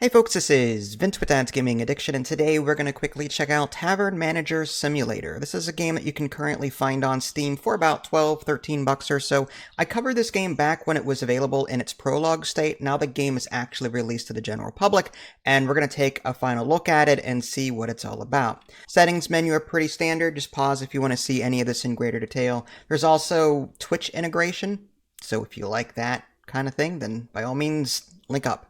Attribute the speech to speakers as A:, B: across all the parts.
A: Hey folks, this is Vince with Dad's Gaming Addiction, and today we're going to quickly check out Tavern Manager Simulator. This is a game that you can currently find on Steam for about 12, 13 bucks or so. I covered this game back when it was available in its prologue state. Now the game is actually released to the general public, and we're going to take a final look at it and see what it's all about. Settings menu are pretty standard. Just pause if you want to see any of this in greater detail. There's also Twitch integration, so if you like that kind of thing, then by all means, link up.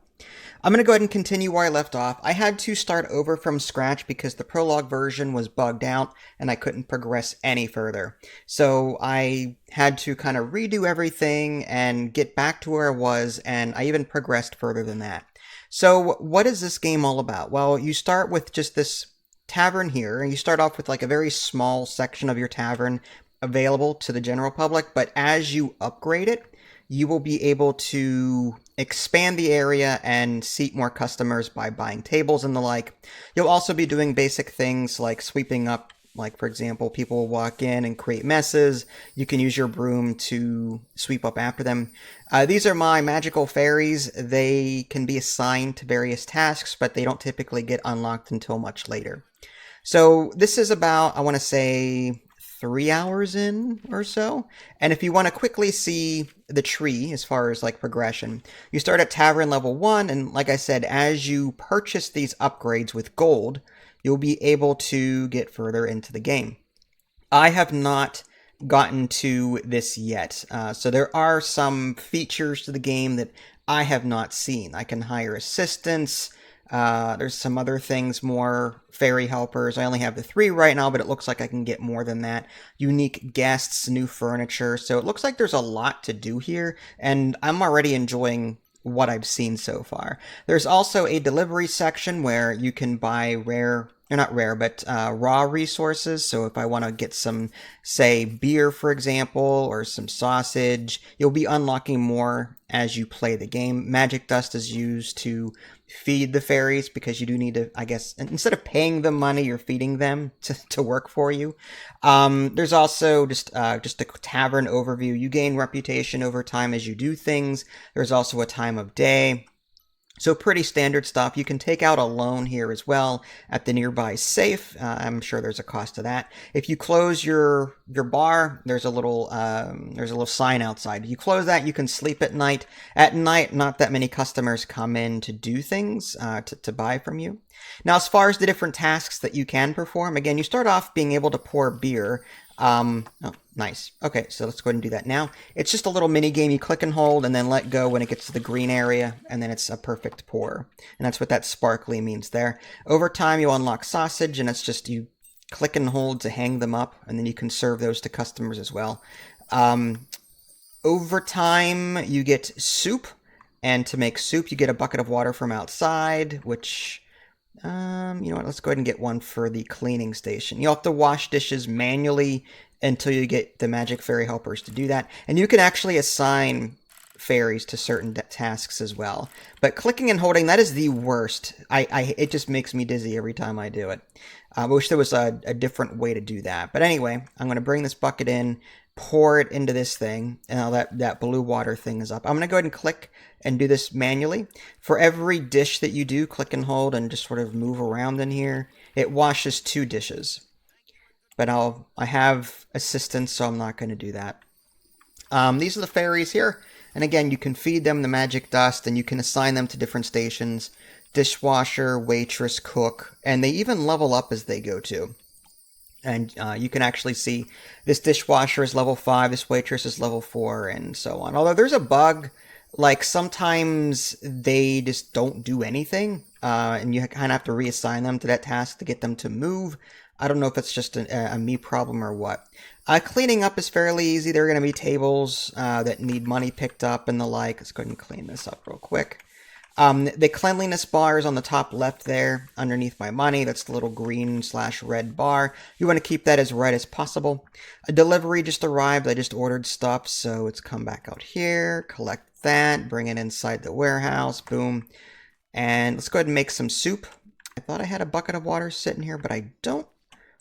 A: I'm going to go ahead and continue where I left off. I had to start over from scratch because the prologue version was bugged out and I couldn't progress any further. So I had to kind of redo everything and get back to where I was, and I even progressed further than that. So what is this game all about? Well, you start with just this tavern here, and you start off with like a very small section of your tavern available to the general public, but as you upgrade it, you will be able to expand the area and seat more customers by buying tables and the like. You'll also be doing basic things like sweeping up, like for example, people will walk in and create messes. You can use your broom to sweep up after them. These are my magical fairies. They can be assigned to various tasks, but they don't typically get unlocked until much later. So this is about, I want to say, 3 hours in or so. And if you want to quickly see the tree as far as like progression, you start at Tavern level 1, and like I said, as you purchase these upgrades with gold, you'll be able to get further into the game. I have not gotten to this yet, so there are some features to the game that I have not seen. I can hire assistants. There's some other things, more fairy helpers. I only have the 3 right now, but it looks like I can get more than that. Unique guests, new furniture. So it looks like there's a lot to do here, and I'm already enjoying what I've seen so far. There's also a delivery section where you can buy raw resources. So if I want to get some, say, beer, for example, or some sausage, you'll be unlocking more as you play the game. Magic dust is used to feed the fairies because you do need to, I guess, instead of paying them money, you're feeding them to work for you. There's also just a tavern overview. You gain reputation over time as you do things. There's also a time of day. So pretty standard stuff. You can take out a loan here as well at the nearby safe. I'm sure there's a cost to that. If you close your bar, there's a little sign outside. If you close that, you can sleep at night. At night, not that many customers come in to do things, to buy from you. Now, as far as the different tasks that you can perform, again, you start off being able to pour beer. Oh, nice. Okay, so let's go ahead and do that now. It's just a little mini game. You click and hold and then let go when it gets to the green area, and then it's a perfect pour. And that's what that sparkly means there. Over time, you unlock sausage, and it's just you click and hold to hang them up, and then you can serve those to customers as well. Over time, you get soup, and to make soup, you get a bucket of water from outside, which... you know what, let's go ahead and get one for the cleaning station. You'll have to wash dishes manually until you get the magic fairy helpers to do that. And you can actually assign fairies to certain tasks as well. But clicking and holding, that is the worst. It just makes me dizzy every time I do it. I wish there was a different way to do that. But anyway, I'm going to bring this bucket in, pour it into this thing, and now that blue water thing is up. I'm going to go ahead and click and do this manually. For every dish that you do, click and hold and just sort of move around in here. It washes 2 dishes. But I have assistance, so I'm not going to do that. These are the fairies here. And again, you can feed them the magic dust, and you can assign them to different stations. Dishwasher, waitress, cook, and they even level up as they go too. And you can actually see this dishwasher is level 5, this waitress is level 4, and so on. Although there's a bug, like sometimes they just don't do anything, and you kind of have to reassign them to that task to get them to move. I don't know if it's just a me problem or what. Cleaning up is fairly easy. There are going to be tables that need money picked up and the like. Let's go ahead and clean this up real quick. The cleanliness bar is on the top left there, underneath my money. That's the little green/red bar. You want to keep that as red as possible. A delivery just arrived. I just ordered stuff, so it's come back out here. Collect that, bring it inside the warehouse, boom. And let's go ahead and make some soup. I thought I had a bucket of water sitting here, but I don't.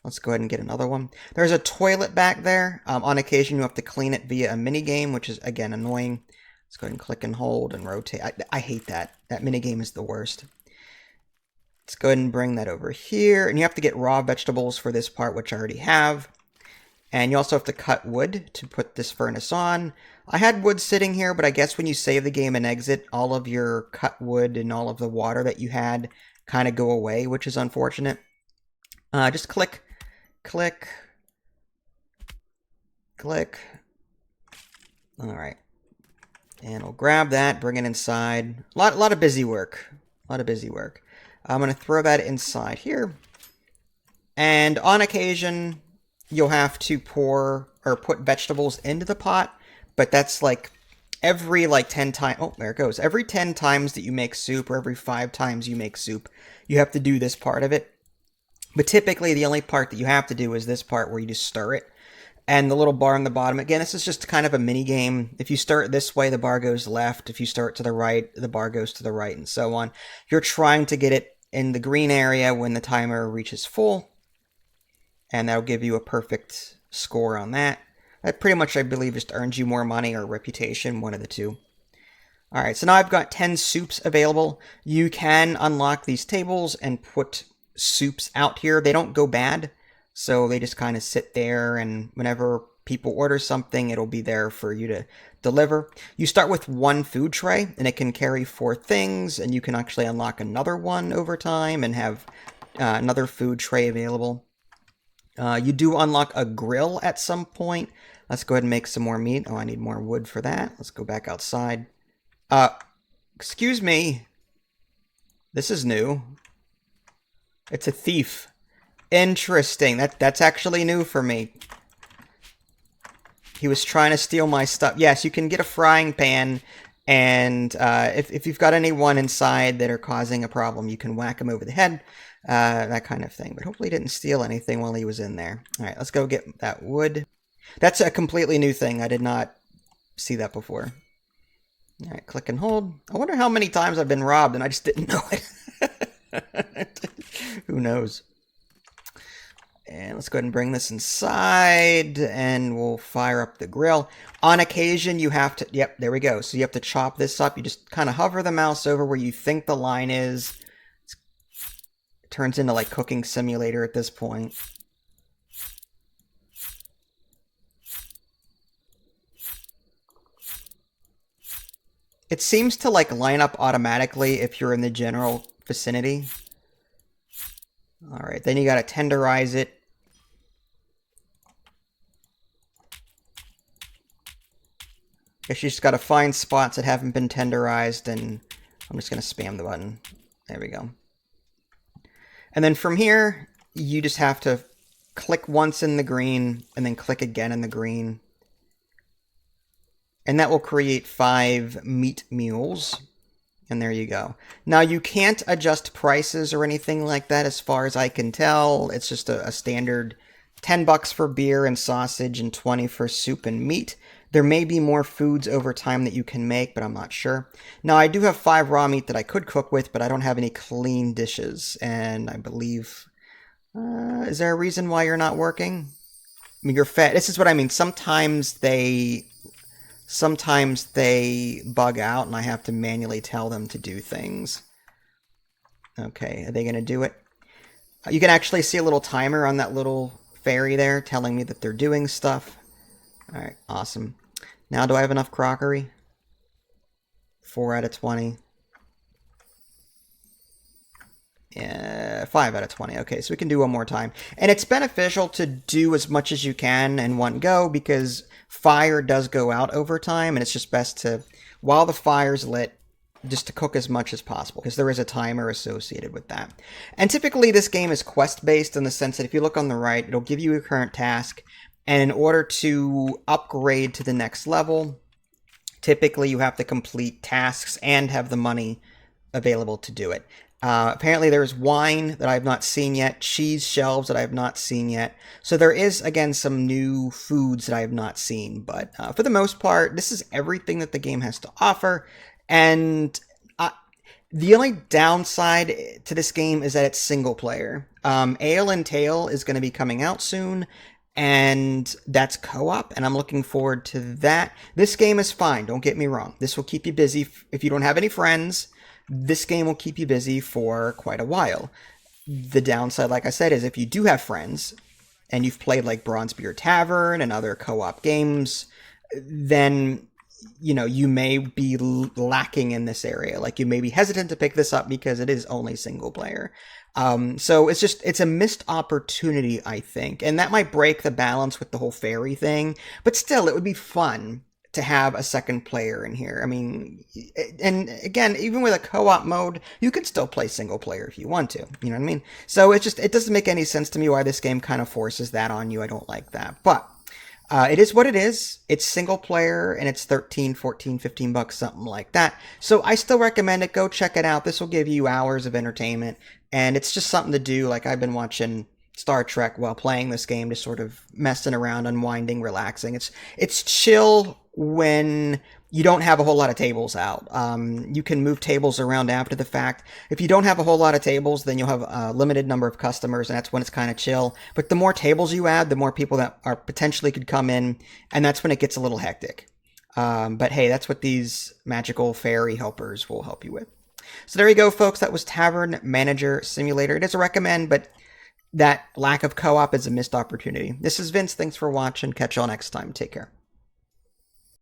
A: Let's go ahead and get another one. There's a toilet back there. On occasion, you have to clean it via a mini game, which is, again, annoying. Let's go ahead and click and hold and rotate. I hate that. That minigame is the worst. Let's go ahead and bring that over here. And you have to get raw vegetables for this part, which I already have. And you also have to cut wood to put this furnace on. I had wood sitting here, but I guess when you save the game and exit, all of your cut wood and all of the water that you had kind of go away, which is unfortunate. Just click, click, click. All right. And we'll grab that, bring it inside. A lot of busy work. A lot of busy work. I'm going to throw that inside here. And on occasion, you'll have to pour or put vegetables into the pot. But that's like every 10 times. Oh, there it goes. Every 10 times that you make soup or every 5 times you make soup, you have to do this part of it. But typically the only part that you have to do is this part where you just stir it. And the little bar on the bottom, again, this is just kind of a mini game. If you stir it this way, the bar goes left. If you stir it to the right, the bar goes to the right, and so on. You're trying to get it in the green area when the timer reaches full. And that'll give you a perfect score on that. That pretty much, I believe, just earns you more money or reputation, one of the two. All right, so now I've got 10 soups available. You can unlock these tables and put soups out here. They don't go bad, so they just kind of sit there, and whenever people order something, it'll be there for you to deliver. You start with 1 food tray, and it can carry 4 things, and you can actually unlock another one over time and have another food tray available. You do unlock a grill at some point. Let's go ahead and make some more meat. Oh, I need more wood for that. Let's go back outside. Excuse me. This is new. It's a thief. Interesting. That's actually new for me. He was trying to steal my stuff. Yes, you can get a frying pan, and if you've got anyone inside that are causing a problem, you can whack him over the head. That kind of thing. But hopefully he didn't steal anything while he was in there. All right, let's go get that wood. That's a completely new thing. I did not see that before. All right, click and hold. I wonder how many times I've been robbed and I just didn't know it. Who knows? And let's go ahead and bring this inside, and we'll fire up the grill. On occasion, you have to... Yep, there we go. So you have to chop this up. You just kind of hover the mouse over where you think the line is. It turns into like Cooking Simulator at this point. It seems to like line up automatically if you're in the general vicinity. All right, then you got to tenderize it. Guess you just got to find spots that haven't been tenderized, and I'm just going to spam the button. There we go. And then from here, you just have to click once in the green, and then click again in the green. And that will create 5 meat mules. And there you go. Now, you can't adjust prices or anything like that as far as I can tell. It's just a standard $10 for beer and sausage and 20 for soup and meat. There may be more foods over time that you can make, but I'm not sure. Now, I do have 5 raw meat that I could cook with, but I don't have any clean dishes. And I believe... is there a reason why you're not working? I mean, you're fed. This is what I mean. Sometimes they bug out, and I have to manually tell them to do things. Okay, are they going to do it? You can actually see a little timer on that little fairy there telling me that they're doing stuff. All right, awesome. Now, do I have enough crockery? 4 out of 20. Yeah, 5 out of 20. Okay, so we can do one more time. And it's beneficial to do as much as you can in one go, because fire does go out over time, and it's just best to, while the fire's lit, just to cook as much as possible, because there is a timer associated with that. And typically this game is quest-based in the sense that if you look on the right, it'll give you a current task, and in order to upgrade to the next level, typically you have to complete tasks and have the money available to do it. Apparently there's wine that I have not seen yet, cheese shelves that I have not seen yet. So there is, again, some new foods that I have not seen. But for the most part, this is everything that the game has to offer. And the only downside to this game is that it's single player. Ale and Tail is going to be coming out soon, and that's co-op, and I'm looking forward to that. This game is fine, don't get me wrong. This will keep you busy if you don't have any friends. this game will keep you busy for quite a while. The downside, like I said, is if you do have friends and you've played like Bronzebeard Tavern and other co-op games, then you may be lacking in this area. Like you may be hesitant to pick this up because it is only single player. So it's a missed opportunity, I think, and that might break the balance with the whole fairy thing. But still, it would be fun to have a second player in here. I mean, and again, even with a co-op mode, you could still play single player if you want to. You know what I mean? So it doesn't make any sense to me why this game kind of forces that on you. I don't like that, but. It is what it is. It's single player and it's 13, 14, 15 bucks, something like that. So I still recommend it. Go check it out. This will give you hours of entertainment and it's just something to do. Like I've been watching Star Trek while playing this game, just sort of messing around, unwinding, relaxing. It's chill when you don't have a whole lot of tables out. You can move tables around after the fact. If you don't have a whole lot of tables, then you'll have a limited number of customers, and that's when it's kind of chill. But the more tables you add, the more people that are potentially could come in, and that's when it gets a little hectic. But hey, that's what these magical fairy helpers will help you with. So there you go, folks. That was Tavern Manager Simulator. It is a recommend, but that lack of co-op is a missed opportunity. This is Vince. Thanks for watching. Catch y'all next time. Take care.